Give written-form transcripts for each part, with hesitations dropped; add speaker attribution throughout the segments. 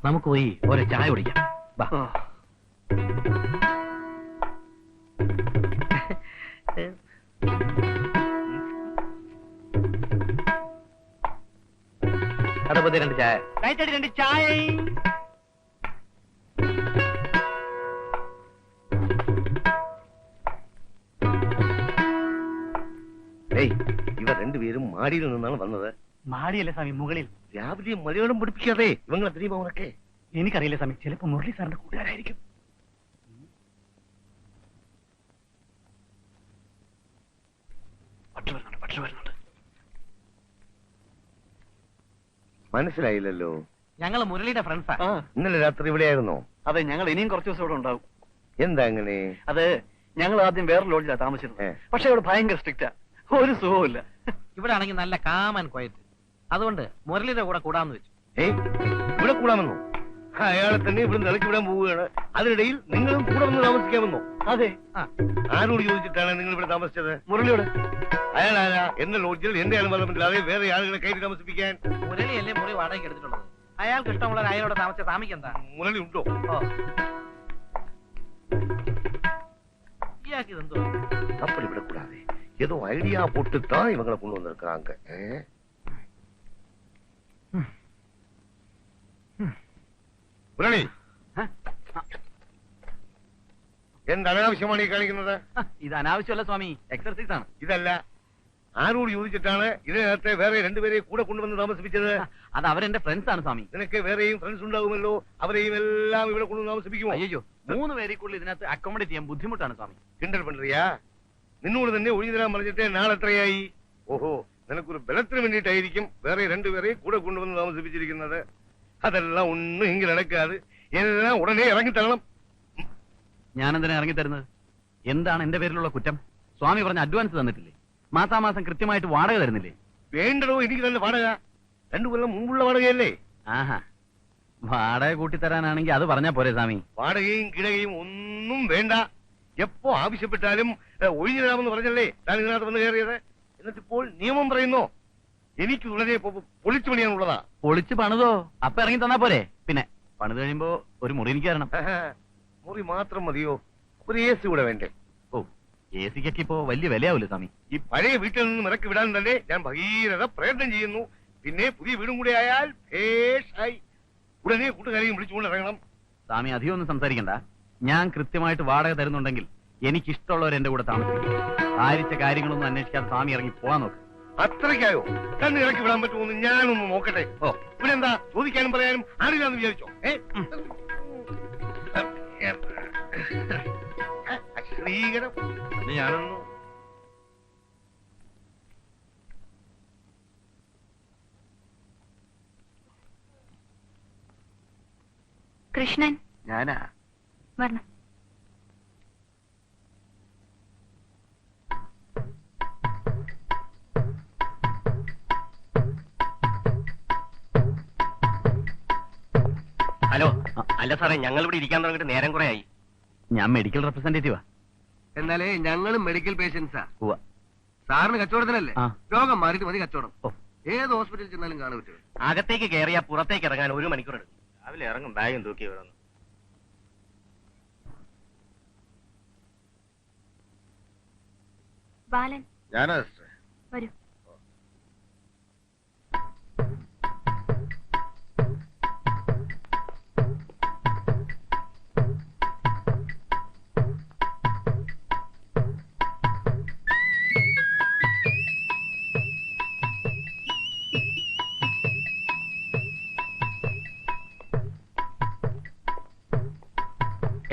Speaker 1: നമുക്ക് പോയി ഓരോ ചായ കുടിക്കാം. കടപ്പത്തി 2 ചായ.
Speaker 2: ലൈറ്റടി 2 ചായ.
Speaker 3: ഇവർ രണ്ടുപേരും മാടിയിൽ നിന്നാണ് വന്നത്.
Speaker 2: മാടിയല്ലേ സ്വാമി, മുകളിൽ.
Speaker 3: രാവിലെ മലയാളം പഠിപ്പിക്കാതെ ഇവങ്ങളെ தெரியுமா ഉനക്ക്?
Speaker 2: എനിക്കറിയില്ല സ്വാമി, ചിലപ്പോ മുരളി സാറിന്റെ കൂട്ടുകാരായിരിക്കും. പക്ഷി വരുന്നുണ്ട്.
Speaker 3: മനസ്സിലായില്ലല്ലോ.
Speaker 1: ഞങ്ങൾ മുരളിയുടെ ഫ്രണ്ട്സാ.
Speaker 3: ഇന്നലെ രാത്രി ഇവിടെയായിരുന്നോ?
Speaker 2: അതെ, ഞങ്ങൾ ഇനിയും കുറച്ച് ദിവസം ഇവിടെ ഉണ്ടാവും.
Speaker 3: എന്താ അങ്ങനെ?
Speaker 2: അത് ഞങ്ങൾ ആദ്യം വേറെ ലോഡ്ജിലാണ് താമസിച്ചിരുന്നത്. പക്ഷെ ഇവിടെ ഭയങ്കര സ്ട്രിക്റ്റാ, ഒരു സുഖമില്ല.
Speaker 1: ഇവിടെ ആണെങ്കിൽ നല്ല കാമൻ ക്വയറ്റ്. അതുകൊണ്ട് മുരളിയുടെ കൂടെ കൂടാന്ന് വെച്ചു.
Speaker 3: ഇവിടെ കൂടാമെന്നോ? അയാളെ തന്നെ ഇവിടെ നിലയ്ക്ക് വിടാൻ പോവുകയാണ്. അതിനിടയിൽ നിങ്ങളും കൂടെ വന്ന് താമസിക്കാമെന്നോ?
Speaker 2: അതെ.
Speaker 3: ആരോട് ചോദിച്ചിട്ടാണ് നിങ്ങൾ ഇവിടെ താമസിച്ചത്?
Speaker 2: മുരളിയോട്.
Speaker 3: അയാളാരാ എന്റെ ലോഡ്ജിൽ എന്റെ അനുവാദമില്ലാതെ വേറെ ആളുകളെ കയറ്റി താമസിപ്പിക്കാൻ?
Speaker 1: മുരളിയല്ലേ മുറി വാടകയ്ക്ക് എടുത്തിട്ടുള്ളത്. അയാൾക്ക് ഇഷ്ടമുള്ള അയാളോട് താമസിച്ച സ്വാമിക്ക് എന്താ?
Speaker 3: മുരളി ഉണ്ടോ?
Speaker 1: ഇയാൾക്ക് ഇതെന്തോ?
Speaker 3: അപ്പോൾ ഇവിടെ കൂടാതെ ஏதோ ஐடியா போட்டுத்தான் இவங்களை கொண்டு வந்திருக்காங்க. മുരളി, എന്ത് അനാവശ്യമാണ് ഈ കാണിക്കുന്നത്?
Speaker 1: ഇത് അനാവശ്യമല്ല സ്വാമി, എക്സർസൈസ് ആണ്.
Speaker 3: ഇതല്ല, ആരോട് ചോദിച്ചിട്ടാണ് ഇതിനകത്തെ വേറെ രണ്ടുപേരെ കൂടെ കൊണ്ടുവന്ന് താമസിപ്പിച്ചത്?
Speaker 1: അത് അവരെന്റെ ഫ്രണ്ട്സ് ആണ് സ്വാമി.
Speaker 3: നിനക്ക് വേറെയും ഫ്രണ്ട്സ് ഉണ്ടാകുമല്ലോ, അവരെയും എല്ലാം ഇവിടെ കൊണ്ടുവന്ന് താമസിപ്പിക്കുമോ?
Speaker 1: അയ്യോ, 3 പേരെക്കുള്ളിൽ ഇതിനകത്ത് അക്കോമഡേറ്റ് ചെയ്യാൻ ബുദ്ധിമുട്ടാണ് സ്വാമി.
Speaker 3: കിണ്ടൽ പண்றியா? നിന്നോട് തന്നെ ഒഴിഞ്ഞു തരാൻ പറഞ്ഞിട്ട് നാളെത്രയായി? ഓഹോ, നിനക്കൊരു ബലത്തിന് വേണ്ടിയിട്ടായിരിക്കും വേറെ രണ്ടുപേരെ കൂടെ കൊണ്ടുവന്ന് താമസിപ്പിച്ചിരിക്കുന്നത്. അതെല്ലാം ഒന്നും ഇങ്ങനെ നടക്കാതെ എല്ലാം ഉടനെ ഇറങ്ങിത്തരണം.
Speaker 1: ഞാനെന്തിനാ ഇറങ്ങിത്തരുന്നത്? എന്താണ് എന്റെ പേരിലുള്ള കുറ്റം? സ്വാമി പറഞ്ഞ അഡ്വാൻസ് തന്നിട്ടില്ലേ? മാസാമാസം കൃത്യമായിട്ട് വാടക തരുന്നില്ലേ?
Speaker 3: വേണ്ടടോ, എനിക്ക് തന്നെ വാടക 2 കൊല്ലം മുമ്പുള്ള വാടകയല്ലേ?
Speaker 1: ആഹാ, വാടക കൂട്ടിത്തരാനാണെങ്കിൽ അത് പറഞ്ഞാ പോരെ സ്വാമി?
Speaker 3: വാടകയും കിടകയും ഒന്നും വേണ്ട. എപ്പോ ആവശ്യപ്പെട്ടാലും ഒഴിഞ്ഞു തരാമെന്ന് പറഞ്ഞല്ലേ താൻ ഇതിനകത്ത് വന്ന് കയറിയത്. എന്നിട്ടിപ്പോൾ നിയമം പറയുന്നോ? എനിക്ക് വളരെ പൊളിച്ചു പണിയാനുള്ളതാ.
Speaker 1: പൊളിച്ച് പണിതോ? അപ്പൊ ഇറങ്ങി തന്നാ പോരെ? പിന്നെ പണിത് കഴിയുമ്പോ ഒരു മുറി എനിക്ക് തരണം.
Speaker 3: മുറി മാത്രം മതിയോ? ഒരു AC കൂടെ വേണ്ടേ?
Speaker 1: ഓ, AC-ക്കൊക്കെ ഇപ്പോ വലിയ വിലയാവൂല്ലോ സ്വാമി.
Speaker 3: ഈ പഴയ വീട്ടിൽ നിന്ന് ഇറക്കി വിടാൻ തന്നെ ഞാൻ ഭഗീരഥ പ്രയത്നം ചെയ്യുന്നു. പിന്നെ പുതിയ വീടും കൂടെ ആയാൽ ഭേഷായി. ഉടനെ കൂട്ടുകാരെയും വിളിച്ചുകൊണ്ട് ഇറങ്ങണം.
Speaker 1: സ്വാമി അധികം ഒന്നും സംസാരിക്കണ്ട. ഞാൻ കൃത്യമായിട്ട് വാടക തരുന്നുണ്ടെങ്കിൽ എനിക്കിഷ്ടമുള്ളവർ എന്റെ കൂടെ താമസിക്കും. ആരിച്ച കാര്യങ്ങളൊന്നും അന്വേഷിക്കാതെ സ്വാമി ഇറങ്ങി പോവാൻ നോക്ക്.
Speaker 3: അത്രയ്ക്കായോ? തന്നെ ഇറക്കി വിടാൻ പറ്റുമോന്ന് ഞാനൊന്ന് നോക്കട്ടെ. ഓ, ഇവിടെ എന്താ ചോദിക്കാനും പറയാനും ആരില്ലാന്ന് വിചാരിച്ചോ? ശ്രീകരം ഞാനൊന്നു
Speaker 4: കൃഷ്ണൻ.
Speaker 2: ഞാനാ
Speaker 4: വരണം.
Speaker 2: ഹലോ. അല്ല സാറേ, ഞങ്ങൾ ഇവിടെ ഇരിക്കാൻ തുടങ്ങിയിട്ട് നേരം കുറെ ആയി.
Speaker 1: ഞാൻ മെഡിക്കൽ റെപ്രസെന്റേറ്റീവാ.
Speaker 2: എന്നാലേ ഞങ്ങളും മെഡിക്കൽ പേഷ്യൻസാ.
Speaker 1: ഉവ്വ.
Speaker 2: സാറിന് കച്ചവടത്തിനല്ലേ? രോഗം മാറിയിട്ട് മതി കച്ചവടം. ഏത് ഹോസ്പിറ്റലിൽ ചെന്നാലും കാണാൻ പറ്റും. അകത്തേക്ക് കയറിയാ പുറത്തേക്ക് ഇറങ്ങാൻ 1 മണിക്കൂർ എടുക്കും. രാവിലെ ഇറങ്ങും ബാഗും തൂക്കി ഇവിടെ.
Speaker 4: ബാലൻ,
Speaker 3: ഞാനാ
Speaker 4: വരൂ.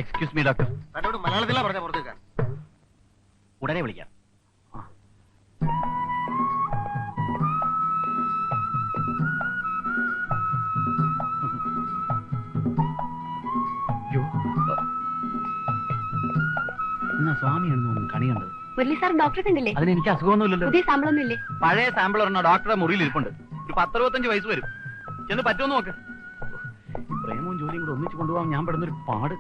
Speaker 1: Excuse me doctor.
Speaker 2: തന്നോട് മലയാളത്തിലാ പറഞ്ഞ പുറത്തേക്കാൻ.
Speaker 1: ഉടനെ വിളിക്കാം. എന്നാ സ്വാമിയാണെന്ന് കണി കണ്ടത്.
Speaker 4: മുരളി സാർ ഡോക്ടറെ കണ്ടില്ലേ?
Speaker 1: അതിന് എനിക്ക് അസുഖമൊന്നുമില്ലല്ലോ.
Speaker 4: പുതിയ സാമ്പിളൊന്നും ഇല്ലേ?
Speaker 1: പഴയ സാമ്പിൾ പറഞ്ഞ ഡോക്ടറെ മുറിയിൽ ഇരിപ്പുണ്ട്. ഒരു 10-65 വയസ്സ് വരും. ചെന്ന് പറ്റുമെന്ന് നോക്ക്. ഈ പ്രേമവും ജോലിയും കൂടെ ഒന്നിച്ച് കൊണ്ടുപോകാൻ ഞാൻ പെടുന്നൊരു പാട്.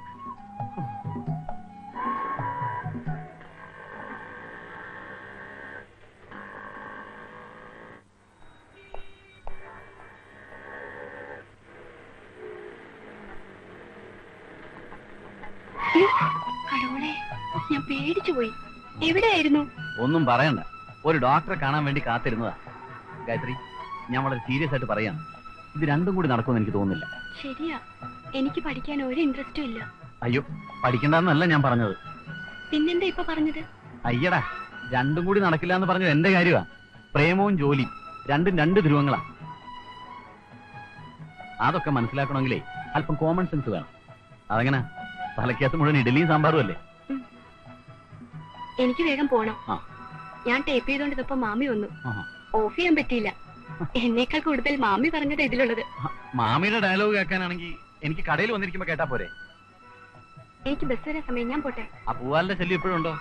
Speaker 4: കടവുളെ, ഞാൻ പേടിച്ചു പോയി. എവിടെയായിരുന്നു?
Speaker 1: ഒന്നും പറയണ്ട, ഒരു ഡോക്ടറെ കാണാൻ വേണ്ടി കാത്തിരുന്നതാ. ഗായത്രി, ഞാൻ വളരെ സീരിയസ് ആയിട്ട് പറയാണ്, ഇത് രണ്ടും കൂടി നടക്കുമെന്ന് എനിക്ക് തോന്നുന്നില്ല.
Speaker 4: ശരിയാ, എനിക്ക് പഠിക്കാൻ ഒരു ഇൻട്രസ്റ്റും ഇല്ല.
Speaker 1: അയ്യോ, പഠിക്കണ്ടെന്നല്ല ഞാൻ പറഞ്ഞത്.
Speaker 4: പിന്നെന്താ ഇപ്പൊ പറഞ്ഞത്?
Speaker 1: അയ്യടാ, രണ്ടും കൂടി നടക്കില്ല എന്ന് പറഞ്ഞത് എന്റെ കാര്യമാ. പ്രേമവും ജോലിയും രണ്ടും രണ്ട് ധ്രുവങ്ങളാ. അതൊക്കെ മനസ്സിലാക്കണമെങ്കിലേ അല്പം കോമൺ സെൻസ് വേണം. അതെങ്ങനെ? തലക്കകത്ത് മുഴുവൻ ഇഡലിയും സാമ്പാറും അല്ലേ?
Speaker 4: എനിക്ക് വേഗം പോണം.
Speaker 1: ആ.
Speaker 4: ഞാൻ ടേപ്പ് ചെയ്തോണ്ടിരുന്നപ്പോ മാമി വന്നു.
Speaker 1: ആഹാ.
Speaker 4: ഓഫ് ചെയ്യാൻ പറ്റിയില്ല. എന്നേക്കാൾ കൂടുതൽ മാമി പറഞ്ഞത് ഇതിലുള്ളത്.
Speaker 1: മാമിയുടെ ഡയലോഗ് കേൾക്കാനാണെങ്കിൽ എനിക്ക് കടയിൽ വന്നിരിക്കുമ്പോ കേട്ടാ പോരെ?
Speaker 4: എനിക്ക് ബസ് വരാൻ സമയം, ഞാൻ പോട്ടെ.
Speaker 1: ആ പൂവാലിന്റെ ശല്യം ഇപ്പോഴും ഉണ്ടോ?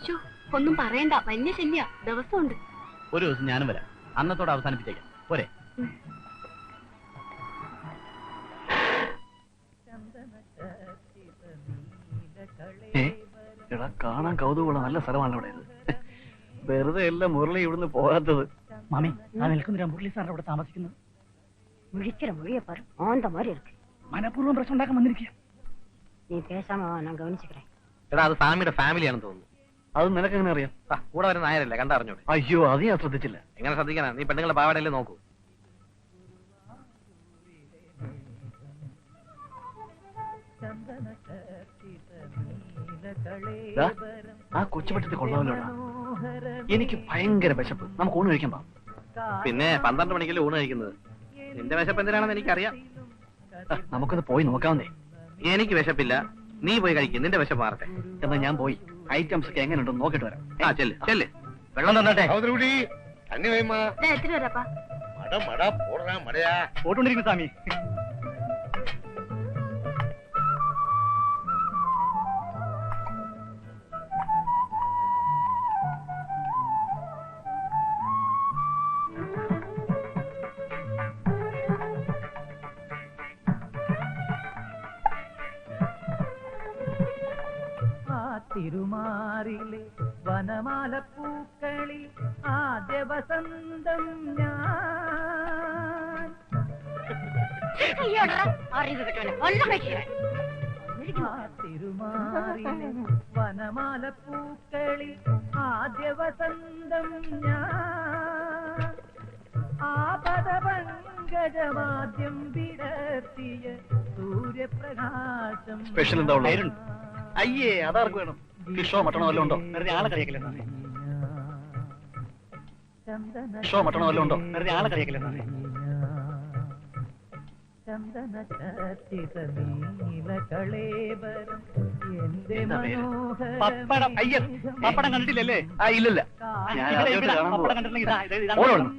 Speaker 4: ശോ, ഒന്നും പറയണ്ട, വലിയ ശല്യ, ദിവസമുണ്ട്.
Speaker 1: ഒരു ദിവസം ഞാനും വരാം, അന്നത്തോടെ അവസാനിപ്പിച്ചേക്കാം പോരെ?
Speaker 5: എടാ, കാണാൻ കൗതുകമുള്ള നല്ല സ്ഥലമാണ് ഇവിടെ. വെറുതെ അല്ല മുരളി ഇവിടുന്ന് പോകാത്തത്.
Speaker 6: மாமி, நான் நிற்கிற முரளி சார் ഇവിടെ താമസിക്കുന്നത്.
Speaker 7: முழிக்கிற மொழியை பாரு, ஆந்த மாதிரி இருக்கு.
Speaker 6: മനഃപൂർവ്വം പ്രശ്നം ഉണ്ടാക്കാൻ വന്നിരിക്കുക.
Speaker 7: நீ பேசாம வா, நான் கவனிச்சுக்கிறேன்.
Speaker 2: എടാ, അത് സാമിയുടെ ഫാമിലിയാണെന്ന് തോന്നുന്നു.
Speaker 5: അത് നിനക്കെങ്ങനെ അറിയാം?
Speaker 2: കൂടെ വരുന്ന നായരല്ലേ, കണ്ടറിഞ്ഞോടെ?
Speaker 5: അയ്യോ, അത് ഞാൻ ശ്രദ്ധിച്ചില്ല.
Speaker 2: എങ്ങനെ ശ്രദ്ധിക്കാനാ? നീ പെണ്ണുങ്ങളെ പാവാടല്ലേ നോക്കൂ.
Speaker 5: ദാ, ആ കൊച്ചുപെട്ടത്തിൽ കൊള്ളാമല്ലോടാ. എനിക്ക് ഭയങ്കര വിശപ്പ്. നമുക്ക് ഊണ് കഴിക്കാൻ പാം.
Speaker 2: പിന്നെ 12 മണിക്കല്ലേ ഊണ് കഴിക്കുന്നത്. നിന്റെ വിശപ്പ് എന്തിനാണെന്ന് എനിക്കറിയാം.
Speaker 5: നമുക്കൊന്ന് പോയി നോക്കാവുന്നേ.
Speaker 2: എനിക്ക് വിശപ്പില്ല, നീ പോയി കഴിക്കും. നിന്റെ വിശപ്പ് മാറട്ടെ.
Speaker 5: എന്നാ ഞാൻ പോയി ഐറ്റംസ് ഒക്കെ എങ്ങനെയുണ്ടെന്ന് നോക്കിട്ട് വരാം.
Speaker 2: ആ, ചെല്ല് ചെല്ല്. വെള്ളം തന്നട്ടെ.
Speaker 3: അവതരൂടി തണ്ണി വേമാ.
Speaker 4: എത്തിട്ട് വരാപ്പാ.
Speaker 3: മട മട പോടാ മടയാ.
Speaker 5: പോട്ടുകൊണ്ടിരിക്കുന്നു സ്വാമി.
Speaker 6: തിരുമാറിലെ വനമാല പൂക്കളിൽ ആദ്യ വസന്തം ഞാൻ. തിരുമാറിലെ വനമാല പൂക്കളിൽ ആദ്യ വസന്തം ഞാൻ. ആപദപങ്കജമാദ്യം വിടർത്തിയ സൂര്യപ്രകാശം.
Speaker 5: സ്പെഷ്യൽ എന്താ ഉള്ളത്? അയ്യേ, അതാർക്ക് വേണം? ഫിഷോ മട്ടണോ വല്ലതും ഉണ്ടോ? വെറുതെ ആളെ കളിയാക്കില്ലേ സാറേ. ഫിഷോ മട്ടണോ വല്ലതും ഉണ്ടോ? വെറുതെ ആളെ കളിയാക്കില്ലേ സാറേ. പപ്പടം. അയ്യ, പപ്പടം കണ്ടിട്ടില്ലല്ലേ? ആ, ഇല്ലല്ല. ഞാൻ ആദ്യമായിട്ട് കാണാൻ പോവാ. ഓടണം.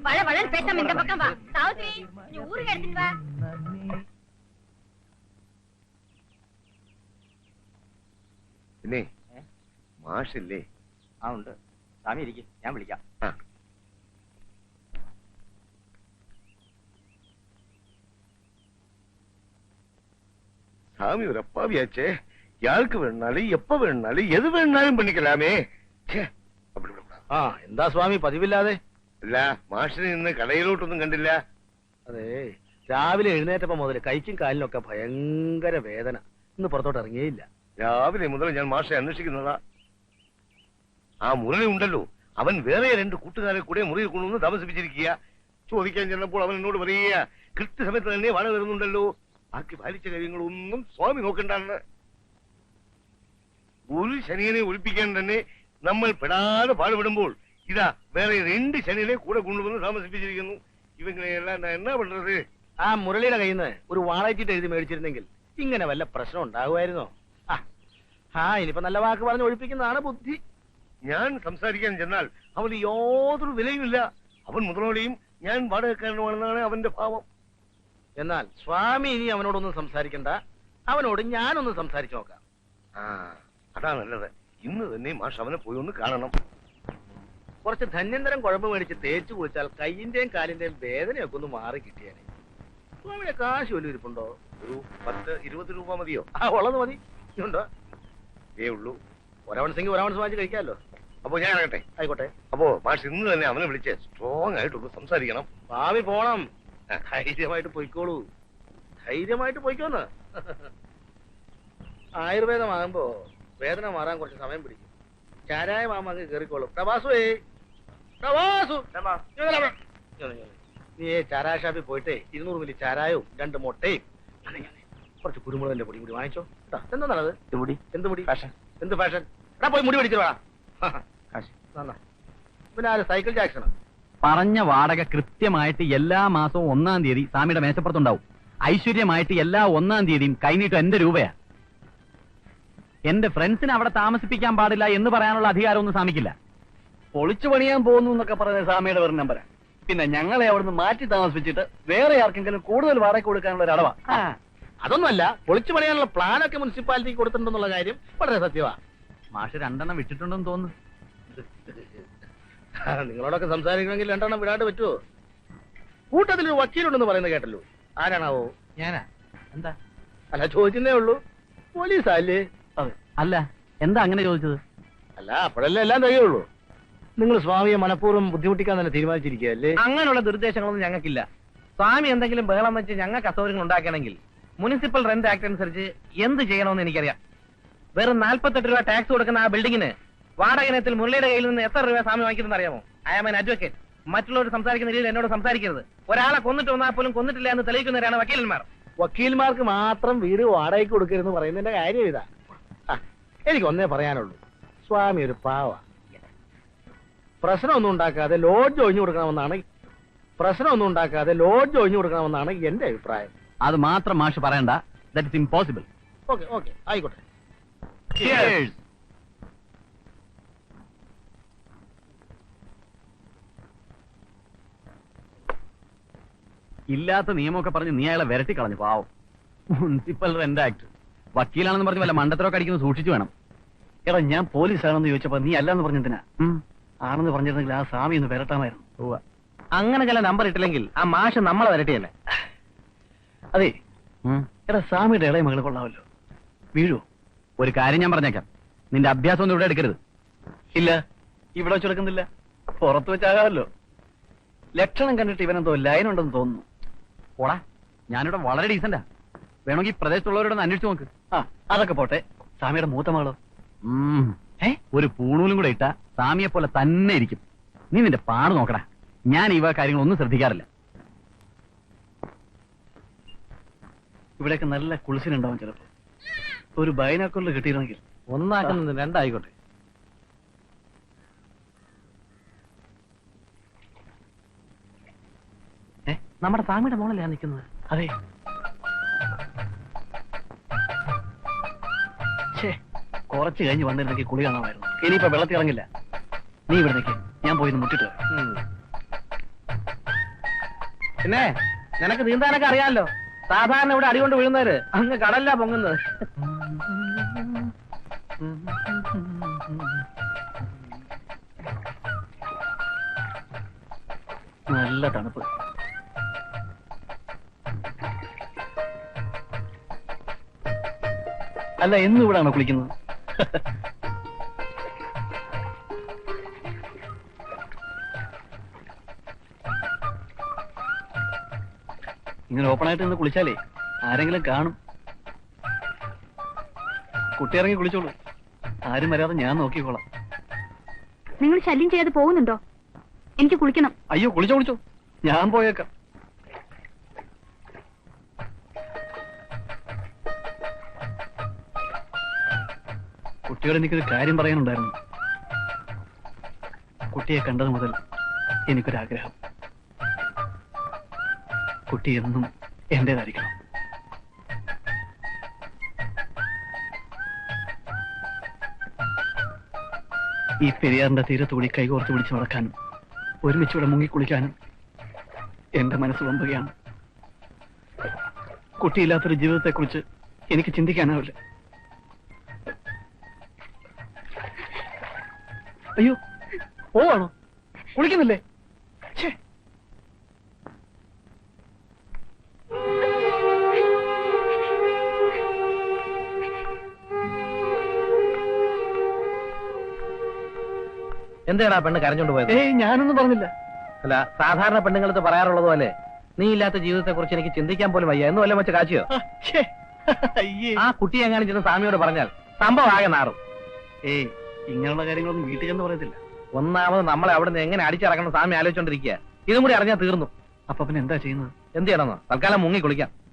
Speaker 3: പിന്നെ മാഷില്ലേ?
Speaker 2: ആ, ഉണ്ട്. സ്വാമി ഇരിക്കും, ഞാൻ വിളിക്കാം.
Speaker 3: சாமி ஒரு அப்பாவியாச்சே. யாருக்கு வேணுனாலும் எப்ப வேணுனாலும் எது வேணுனாலும் பண்ணிக்கலாமே. அப்படி
Speaker 5: ആ, എന്താ സ്വാമി പതിവില്ലാതെ?
Speaker 3: അല്ല, മാഷിനെ ഇന്ന് കടയിലോട്ടൊന്നും കണ്ടില്ല.
Speaker 5: അതെ, രാവിലെ എഴുന്നേറ്റപ്പോ മുതൽ കൈക്കും കാലിനൊക്കെ ഭയങ്കര വേദന. ഇന്ന് പുറത്തോട്ട് ഇറങ്ങിയേയില്ല.
Speaker 3: രാവിലെ മുതൽ ഞാൻ മാഷെ അന്വേഷിക്കുന്നതാ. ആ മുരളി ഉണ്ടല്ലോ, അവൻ വേറെ 2 കൂട്ടുകാരെ കൂടെ മുറിയിൽ കൊണ്ടുവന്ന് താമസിപ്പിച്ചിരിക്കുക. ചോദിക്കാൻ ചെന്നപ്പോൾ അവൻ എന്നോട് പറയുക, കൃത്യസമയത്ത് തന്നെ വാടക വരുന്നുണ്ടല്ലോ, ബാക്കി പാലിച്ച കാര്യങ്ങളൊന്നും സ്വാമി നോക്കണ്ടെന്ന്. ഒരു ശനിയനെ ഒഴിപ്പിക്കാൻ തന്നെ നമ്മൾ പെടാതെ പാടുപെടുമ്പോൾ ഇതാ വേറെ 2 ശനിയനെ കൂടെ കൊണ്ടുവന്ന് താമസിപ്പിച്ചിരിക്കുന്നു. ഇവങ്ങളെല്ലാം ഞാൻ എന്നാ പண்றது?
Speaker 5: ആ മുരളിയുടെ കയ്യിൽ നിന്ന് ഒരു വാളയറ്റിട്ട് എഴുതി മേടിച്ചിരുന്നെങ്കിൽ ഇങ്ങനെ വല്ല പ്രശ്നം ഉണ്ടാകുമായിരുന്നോ? ഇനിയിപ്പോ നല്ല വാക്ക് പറഞ്ഞ് ഒഴിപ്പിക്കുന്നതാണ് ബുദ്ധി.
Speaker 3: ഞാൻ സംസാരിക്കാൻ ചെന്നാൽ അവന് യാതൊരു വിലയുമില്ല. അവൻ മുതലോളിയും ഞാൻ വാടകക്കാരനുമാണെന്നാണ് അവന്റെ ഭാവം.
Speaker 5: എന്നാൽ സ്വാമി ഇനി അവനോടൊന്നും സംസാരിക്കണ്ട, അവനോട് ഞാനൊന്ന് സംസാരിച്ചു നോക്കാം.
Speaker 3: അതാ നല്ലത്. ഇന്ന് തന്നെ മാഷ് അവനെ പോയി ഒന്ന് കാണണം.
Speaker 5: കുറച്ച് ധന്യന്തരം കുഴമ്പ് മേടിച്ച് തേച്ചു കുളിച്ചാൽ കയ്യിന്റെയും കാലിന്റെയും വേദനയൊക്കെ ഒന്ന് മാറി കിട്ടിയാനെ. സ്വാമിയുടെ കാശ് വലിയ ഇരിപ്പുണ്ടോ?
Speaker 3: ഒരു 10-20 രൂപ മതിയോ?
Speaker 5: ഉള്ളത് മതി. ഉണ്ടോ?
Speaker 3: ഉള്ളൂ.
Speaker 5: ഒരവൺസെങ്കിൽ ഒരവൺസ് വാങ്ങിച്ച് കഴിക്കാമല്ലോ.
Speaker 3: അപ്പൊ ഞാൻ ഇറങ്ങട്ടെ.
Speaker 5: ആയിക്കോട്ടെ.
Speaker 3: അപ്പോ മാഷ് ഇന്ന് തന്നെ അവനെ വിളിച്ച് സ്ട്രോങ് ആയിട്ടൊന്ന് സംസാരിക്കണം.
Speaker 5: ഭാവി പോണം. ധൈര്യമായിട്ട് പൊയ്ക്കോളൂ. ധൈര്യമായിട്ട് പൊയ്ക്കോന്ന്. ആയുർവേദമാകുമ്പോ വേദന മാറാൻ കുറച്ച് സമയം പിടിക്കും. ചാരായമാകുമ്പോ അങ്ങ് കയറിക്കോളും. പ്രവാസുവേ, പ്രവാസു, നീ ചാരായ ഷാപ്പിൽ പോയിട്ടേ 200 മില്ലി ചാരായവും 2 മുട്ടയും കുറച്ച് കുരുമുളകിന്റെ പൊടി കൂടി വാങ്ങിച്ചോ. എന്താണത്? എന്ത് മുടി? ഫാഷൻ. എന്ത് ഫാഷൻ? എടാ പോയി മുടി പിടിച്ചിട്ട് വേണം. പിന്നെ ആര്? സൈക്കിൾ ജാക്സണോ?
Speaker 1: പറഞ്ഞ വാടക കൃത്യമായിട്ട് എല്ലാ മാസവും 1-ാം തീയതി സ്വാമിയുടെ മേശപ്പുറത്തുണ്ടാവും. ഐശ്വര്യമായിട്ട് എല്ലാ 1-ാം തീയതിയും കൈനീട്ടം എന്റെ രൂപയാ. എന്റെ ഫ്രണ്ട്സിനെ അവിടെ താമസിപ്പിക്കാൻ പാടില്ല എന്ന് പറയാനുള്ള അധികാരമൊന്നും സ്വാമിക്കില്ല.
Speaker 2: പൊളിച്ചു പണിയാൻ പോകുന്നു എന്നൊക്കെ പറഞ്ഞ സ്വാമിയുടെ വെറും നമ്പരാ. പിന്നെ ഞങ്ങളെ അവിടുന്ന് മാറ്റി താമസിപ്പിച്ചിട്ട് വേറെ ആർക്കെങ്കിലും കൂടുതൽ വാടക കൊടുക്കാനുള്ള ഒരു അടവാ.
Speaker 5: അതൊന്നുമല്ല, പൊളിച്ചു പണിയാനുള്ള പ്ലാനൊക്കെ മുനിസിപ്പാലിറ്റിക്ക് കൊടുത്തിട്ടുണ്ടെന്നുള്ള കാര്യം വളരെ സത്യമാ.
Speaker 1: മാഷ് 2 വിട്ടിട്ടുണ്ടെന്ന് തോന്നുന്നു.
Speaker 5: നിങ്ങളോടൊക്കെ സംസാരിക്കണമെങ്കിൽ 2 വിടാണ്ട് പറ്റുമോ? കൂട്ടത്തിലൊരു വക്കീലുണ്ടെന്ന് പറയുന്നത് കേട്ടല്ലോ. ആരാണാവോ?
Speaker 1: ഞാനാ? എന്താ?
Speaker 5: അല്ല, ചോദിക്കുന്നേ ഉള്ളൂ. പോലീസല്ലേ?
Speaker 1: അല്ല, എന്താ അങ്ങനെ ചോദിച്ചത്?
Speaker 5: അല്ല, അപ്പോഴല്ലേ എല്ലാം കഴിയുള്ളൂ. നിങ്ങൾ സ്വാമിയെ മനഃപൂർവ്വം ബുദ്ധിമുട്ടിക്കാൻ തന്നെ തീരുമാനിച്ചിരിക്കുകയല്ലേ?
Speaker 2: അങ്ങനെയുള്ള ദുരുദ്ദേശങ്ങളൊന്നും ഞങ്ങൾക്കില്ല. സ്വാമി എന്തെങ്കിലും ബഹളം വെച്ച് ഞങ്ങൾക്ക് അസൗകര്യങ്ങൾ ഉണ്ടാക്കണമെങ്കിൽ മുനിസിപ്പൽ റെന്റ് ആക്ട് അനുസരിച്ച് എന്ത് ചെയ്യണമെന്ന് എനിക്കറിയാം. വെറും 48 രൂപ ടാക്സ് കൊടുക്കുന്ന ആ ബിൽഡിങ്ങിന് വാടക ഇനത്തിൽ മുരളിയുടെ കയ്യിൽ നിന്ന് എത്ര രൂപ സ്വാമി വാങ്ങിക്കുന്നത് അറിയാമോ? I am an advocate. മറ്റുള്ളവർ സംസാരിക്കുന്ന രീതിയിൽ എന്നോട് സംസാരിക്കരുത്. ഒരാളെ കൊന്നിട്ട് വന്നാൽ പോലും കൊന്നിട്ടില്ല എന്ന് തെളിയിക്കുന്നവരാണ് വക്കീലന്മാർ.
Speaker 5: വക്കീൽമാർക്ക് മാത്രം വീട് വാടകയ്ക്ക് കൊടുക്കരുതെന്ന് പറയുന്നതിന്റെ കാര്യം ഇതാ. എനിക്കൊന്നേ പറയാനുള്ളൂ, സ്വാമി ഒരു പാവ. പ്രശ്നമൊന്നും ഉണ്ടാക്കാതെ ലോഡ്ജ് ഒഴിഞ്ഞു കൊടുക്കണമെന്നാണ് എന്റെ അഭിപ്രായം.
Speaker 1: അത് മാത്രം മാഷ് പറയണ്ട. That is impossible.
Speaker 5: ഓക്കെ ആയിക്കോട്ടെ.
Speaker 1: ഇല്ലാത്ത നിയമമൊക്കെ പറഞ്ഞ് നീ അയാളെ വിരട്ടി കളഞ്ഞു. പാവം. Municipal rent act. വക്കീലാണെന്ന് പറഞ്ഞ് വല്ല മണ്ടത്തരമൊക്കെ അടിക്കുന്നത് സൂക്ഷിച്ചു വേണം.
Speaker 2: എടാ, ഞാൻ പോലീസാണെന്ന് ചോദിച്ചപ്പോ നീ അല്ലാന്ന് പറഞ്ഞതിനാ. ആണെന്ന് പറഞ്ഞിരുന്നെങ്കിൽ ആ സ്വാമി ഒന്ന് വരട്ടാമായിരുന്നു. അങ്ങനെ ചില നമ്പർ ഇട്ടില്ലെങ്കിൽ ആ മാഷ് നമ്മളെ വരട്ടിയല്ലേ. അതെ, എടാ സ്വാമിയുടെ ഇളയ മകള് കൊള്ളാമല്ലോ. വീഴോ?
Speaker 1: ഒരു കാര്യം ഞാൻ പറഞ്ഞേക്കാം, നിന്റെ അഭ്യാസം ഒന്നും ഇവിടെ എടുക്കരുത്.
Speaker 2: ഇല്ല, ഇവിടെ വെച്ചെടുക്കുന്നില്ല. പുറത്ത് വെച്ചാകാമല്ലോ. ലക്ഷണം കണ്ടിട്ട് ഇവനെന്തോ ലൈൻ ഉണ്ടെന്ന് തോന്നുന്നു.
Speaker 1: പോടാ, ഞാനിവിടെ വളരെ ഡീസന്റാ. വേണമെങ്കിൽ ഈ പ്രദേശത്തുള്ളവരോടൊന്ന് അന്വേഷിച്ചു നോക്ക്.
Speaker 2: അതൊക്കെ പോട്ടെ, സ്വാമിയുടെ മൂത്ത മകളോ?
Speaker 1: ഒരു പൂണൂലും കൂടെ ഇട്ടാ സ്വാമിയെ പോലെ തന്നെ ഇരിക്കും. നീ നിന്റെ പാട് നോക്കടാ. ഞാൻ ഈ കാര്യങ്ങളൊന്നും ശ്രദ്ധിക്കാറില്ല.
Speaker 2: ഇവിടെയൊക്കെ നല്ല കുളിസിനുണ്ടാവും ചിലപ്പോ. ഒരു ബൈനാക്കുള്ളിൽ കിട്ടിയിരുന്നെങ്കിൽ.
Speaker 5: ഒന്നാക്കുന്നത് 2 ആയിക്കോട്ടെ.
Speaker 2: നമ്മുടെ സ്വാമിയുടെ മോളല്ലേ നിൽക്കുന്നത്? അതെ. കുറച്ച് കഴിഞ്ഞ് വന്നിരുന്നെങ്കിൽ കുളി കാണാമായിരുന്നു. ഇനിയിപ്പോ വെള്ളത്തിൽ ഇറങ്ങില്ല. നീ ഇവിടെ നിൽക്കേ, ഞാൻ പോയി മുട്ടിട്ട് വരാം.
Speaker 5: പിന്നെ നിനക്ക് നീന്താനൊക്കെ അറിയാമല്ലോ. സാധാരണ ഇവിടെ അടികൊണ്ട് വീഴുന്നവര് അങ്ങ് കടലിലാ പൊങ്ങുന്നത്.
Speaker 2: നല്ല തണുപ്പ്. അല്ല, എന്നും ഇവിടാണോ കുളിക്കുന്നത്? ഇങ്ങനെ ഓപ്പണായിട്ട് നിന്ന് കുളിച്ചാലേ ആരെങ്കിലും കാണും. കുട്ടി ഇറങ്ങി കുളിച്ചോളൂ. ആരും വരാതെ ഞാൻ നോക്കിക്കോളാം.
Speaker 4: നിങ്ങൾ ശല്യം ചെയ്യാതെ പോകുന്നുണ്ടോ? എനിക്ക് കുളിക്കണം.
Speaker 2: അയ്യോ, കുളിച്ചോ, ഞാൻ പോയേക്കാം. കുട്ടിയോട് എനിക്കൊരു കാര്യം പറയാനുണ്ടായിരുന്നു. കുട്ടിയെ കണ്ടത് മുതൽ എനിക്കൊരാഗ്രഹം. കുട്ടി എന്നും എന്റേതായിരിക്കണം. ഈ പെരിയാറിന്റെ തീരത്തുകൂടി കൈകോർത്ത് പിടിച്ച് നടക്കാനും ഒരുമിച്ചിവിടെ മുങ്ങിക്കുളിക്കാനും എന്റെ മനസ്സ് വമ്പുകയാണ്. കുട്ടിയില്ലാത്തൊരു ജീവിതത്തെക്കുറിച്ച് എനിക്ക് ചിന്തിക്കാനാവില്ല. അയ്യോ, പോവാണോ? കുളിക്കുന്നില്ലേ?
Speaker 5: എന്താടാ പെണ്ണ് കരഞ്ഞോണ്ട് പോയത്?
Speaker 2: ഞാനൊന്നും പറഞ്ഞില്ല.
Speaker 5: അല്ല, സാധാരണ പെണ്ണുങ്ങളത്ത് പറയാറുള്ളത് പോലെ നീ ഇല്ലാത്ത ജീവിതത്തെ കുറിച്ച് എനിക്ക് ചിന്തിക്കാൻ പോലും വയ്യ എന്ന് വല്ലതും വെച്ച് കാച്ചിയോ?
Speaker 1: അയ്യേ
Speaker 2: ആ കുട്ടി എങ്ങാനും ചെന്ന് സ്വാമിയോട് പറഞ്ഞാൽ സംഭവം ആകെ നാറും.
Speaker 1: ഏയ് ഇങ്ങനെയുള്ള കാര്യങ്ങളൊന്നും വീട്ടിൽ ചെന്ന് പറയത്തില്ല.
Speaker 2: ഒന്നാമത് നമ്മളെ അവിടെ നിന്ന് എങ്ങനെ അടിച്ചിറക്കണം സ്വാമി ആലോചിച്ചോണ്ടിരിക്കുക. ഇതും കൂടി അറിഞ്ഞാൽ തീർന്നു.
Speaker 1: അപ്പൊ പിന്നെ എന്താ ചെയ്യുന്നത്?
Speaker 2: എന്ത് ചെയ്യണമെന്നോ? തൽക്കാലം മുങ്ങി കുളിക്കാം.